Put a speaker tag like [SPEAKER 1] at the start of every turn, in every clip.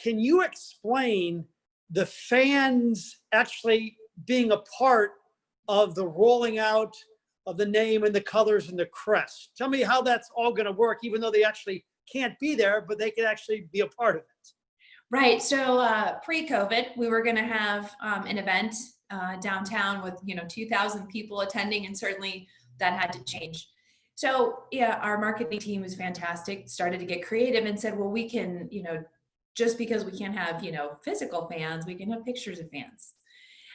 [SPEAKER 1] can you explain the fans actually being a part of the rolling out of the name and the colors and the crest? Tell me how that's all going to work, even though they actually can't be there, but they can actually be a part of it.
[SPEAKER 2] Right. So pre-COVID, we were going to have an event downtown with 2,000 people attending, and certainly that had to change. So yeah, our marketing team was fantastic. Started to get creative and said, well, we can, just because we can't have physical fans, we can have pictures of fans.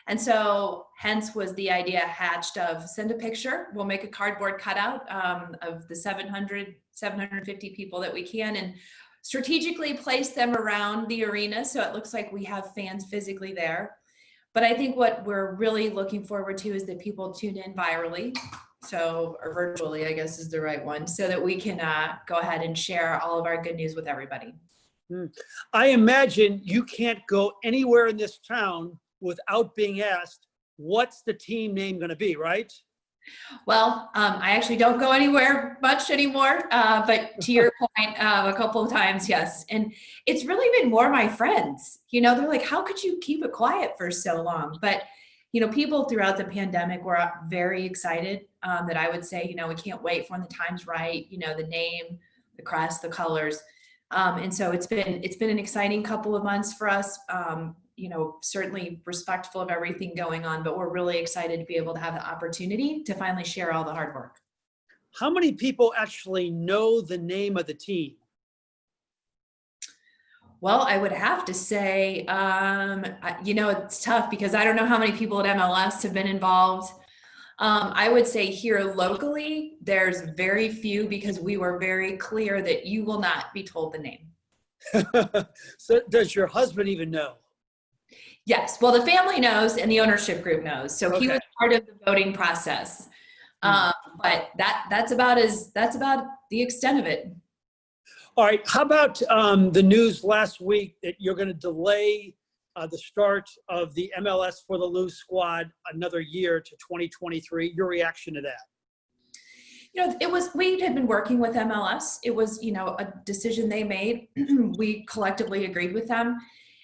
[SPEAKER 2] And so hence was the idea hatched of send a picture. We'll make a cardboard cutout of the 750 people that we can, and strategically place them around the arena so it looks like we have fans physically there. But I think what we're really looking forward to is that people tune in virally, or virtually, I guess is the right one, so that we can go ahead and share all of our good news with everybody.
[SPEAKER 1] I imagine you can't go anywhere in this town without being asked, what's the team name going to be, right?
[SPEAKER 2] Well, I actually don't go anywhere much anymore, but to your point, a couple of times, yes. And it's really been more my friends, they're like, how could you keep it quiet for so long? But, people throughout the pandemic were very excited that I would say, we can't wait for when the time's right, the name, the crest, the colors. And so it's been an exciting couple of months for us. Certainly respectful of everything going on, but we're really excited to be able to have the opportunity to finally share all the hard work.
[SPEAKER 1] How many people actually know the name of the team?
[SPEAKER 2] Well, I would have to say, it's tough because I don't know how many people at MLS have been involved. I would say here locally, there's very few because we were very clear that you will not be told the name.
[SPEAKER 1] So does your husband even know?
[SPEAKER 2] Yes. Well, the family knows and the ownership group knows. So he was part of the voting process. But that's about the extent of it.
[SPEAKER 1] All right. How about the news last week that you're going to delay the start of the MLS for the Lou squad another year to 2023? Your reaction to that?
[SPEAKER 2] We had been working with MLS. It was, a decision they made. We collectively agreed with them.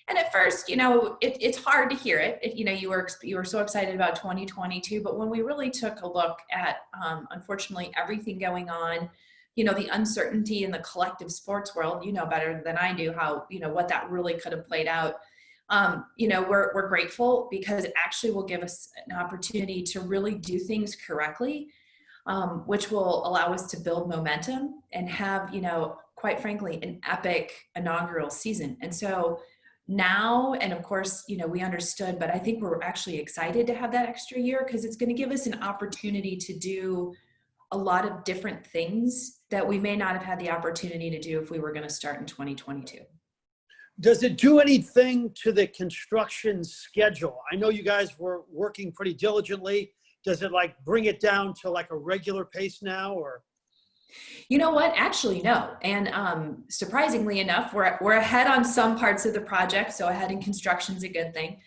[SPEAKER 2] And at first, it's hard to hear it. You were so excited about 2022, but when we really took a look at, unfortunately, everything going on, the uncertainty in the collective sports world, better than I do how, what that really could have played out. We're grateful because it actually will give us an opportunity to really do things correctly, which will allow us to build momentum and have, quite frankly, an epic inaugural season. And so now, and of course, we understood, but I think we're actually excited to have that extra year because it's going to give us an opportunity to do a lot of different things that we may not have had the opportunity to do if we were going to start in 2022.
[SPEAKER 1] Does it do anything to the construction schedule? I know you guys were working pretty diligently. Does it bring it down to a regular pace now, or?
[SPEAKER 2] You know what? Actually, no. And surprisingly enough, we're ahead on some parts of the project. So ahead in construction is a good thing.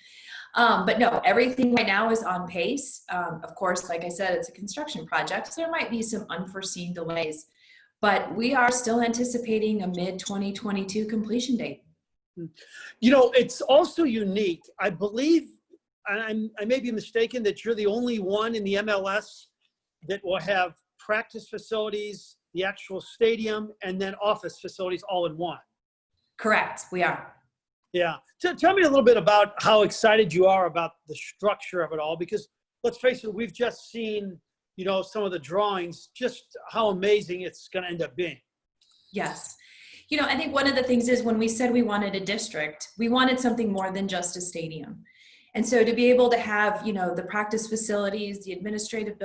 [SPEAKER 2] But no, everything right now is on pace. Of course, like I said, it's a construction project, so there might be some unforeseen delays, but we are still anticipating a mid-2022 completion date.
[SPEAKER 1] It's also unique. I believe, and I may be mistaken, that you're the only one in the MLS that will have practice facilities, the actual stadium, and then office facilities all in one. Correct.
[SPEAKER 2] We are.
[SPEAKER 1] Yeah. Tell me a little bit about how excited you are about the structure of it all, because let's face it, we've just seen, some of the drawings, just how amazing it's going to end up being.
[SPEAKER 2] Yes. I think one of the things is when we said we wanted a district, we wanted something more than just a stadium. And so to be able to have, the practice facilities, the administrative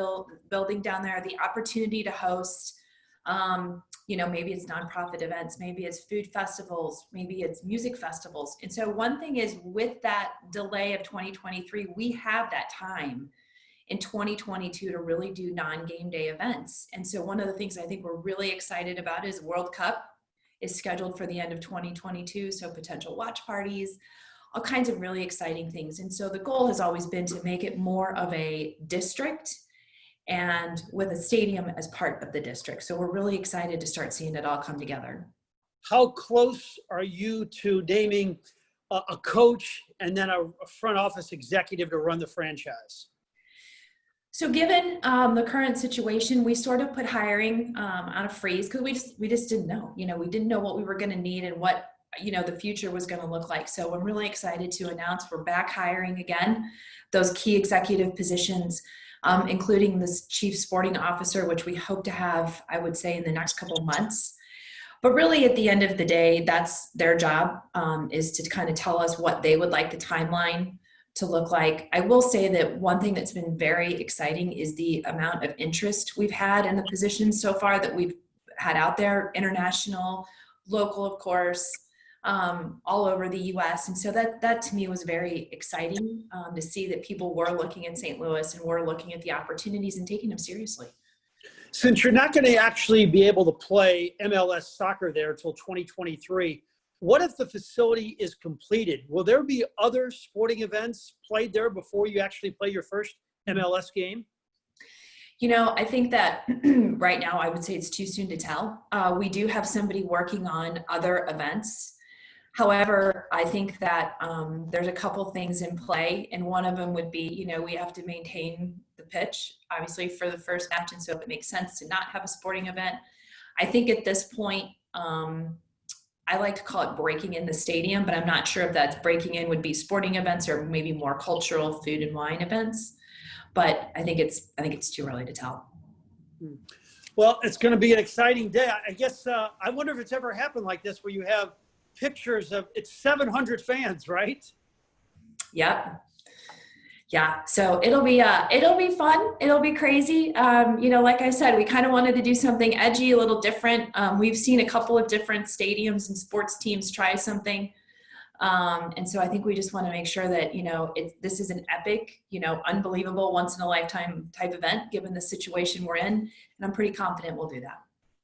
[SPEAKER 2] building down there, the opportunity to host, maybe it's nonprofit events, maybe it's food festivals, maybe it's music festivals. And so one thing is with that delay of 2023, we have that time in 2022 to really do non-game day events. And so one of the things I think we're really excited about is World Cup is scheduled for the end of 2022. So potential watch parties, all kinds of really exciting things. And so the goal has always been to make it more of a district and with a stadium as part of the district. So we're really excited to start seeing it all come together.
[SPEAKER 1] how close are you to naming a coach and then a front office executive to run the franchise?
[SPEAKER 2] So given the current situation, we sort of put hiring on a freeze because we just didn't know. We didn't know what we were going to need and what the future was going to look like. So I'm really excited to announce we're back hiring again those key executive positions, including this chief sporting officer, which we hope to have, I would say, in the next couple of months. But really, at the end of the day, that's their job, is to kind of tell us what they would like the timeline to look like. I will say that one thing that's been very exciting is the amount of interest we've had in the positions so far that we've had out there, international, local, of course, all over the US. And so that to me was very exciting, to see that people were looking at St. Louis and were looking at the opportunities and taking them seriously.
[SPEAKER 1] Since you're not going to actually be able to play MLS soccer there until 2023, what if the facility is completed? Will there be other sporting events played there before you actually play your first MLS game?
[SPEAKER 2] I think that right now I would say it's too soon to tell. We do have somebody working on other events. However, I think that there's a couple things in play, and one of them would be, we have to maintain the pitch, obviously, for the first match, and so if it makes sense to not have a sporting event. I think at this point, I like to call it breaking in the stadium, but I'm not sure if that's breaking in would be sporting events or maybe more cultural food and wine events. But I think it's too early to tell.
[SPEAKER 1] Well, it's going to be an exciting day. I guess I wonder if it's ever happened like this where you have pictures of it's 700 fans, right?
[SPEAKER 2] Yep. Yeah. So it'll be fun. It'll be crazy. Like I said, we kind of wanted to do something edgy, a little different. We've seen a couple of different stadiums and sports teams try something. And so I think we just want to make sure that, this is an epic, unbelievable, once in a lifetime type event, given the situation we're in. And I'm pretty confident we'll do that.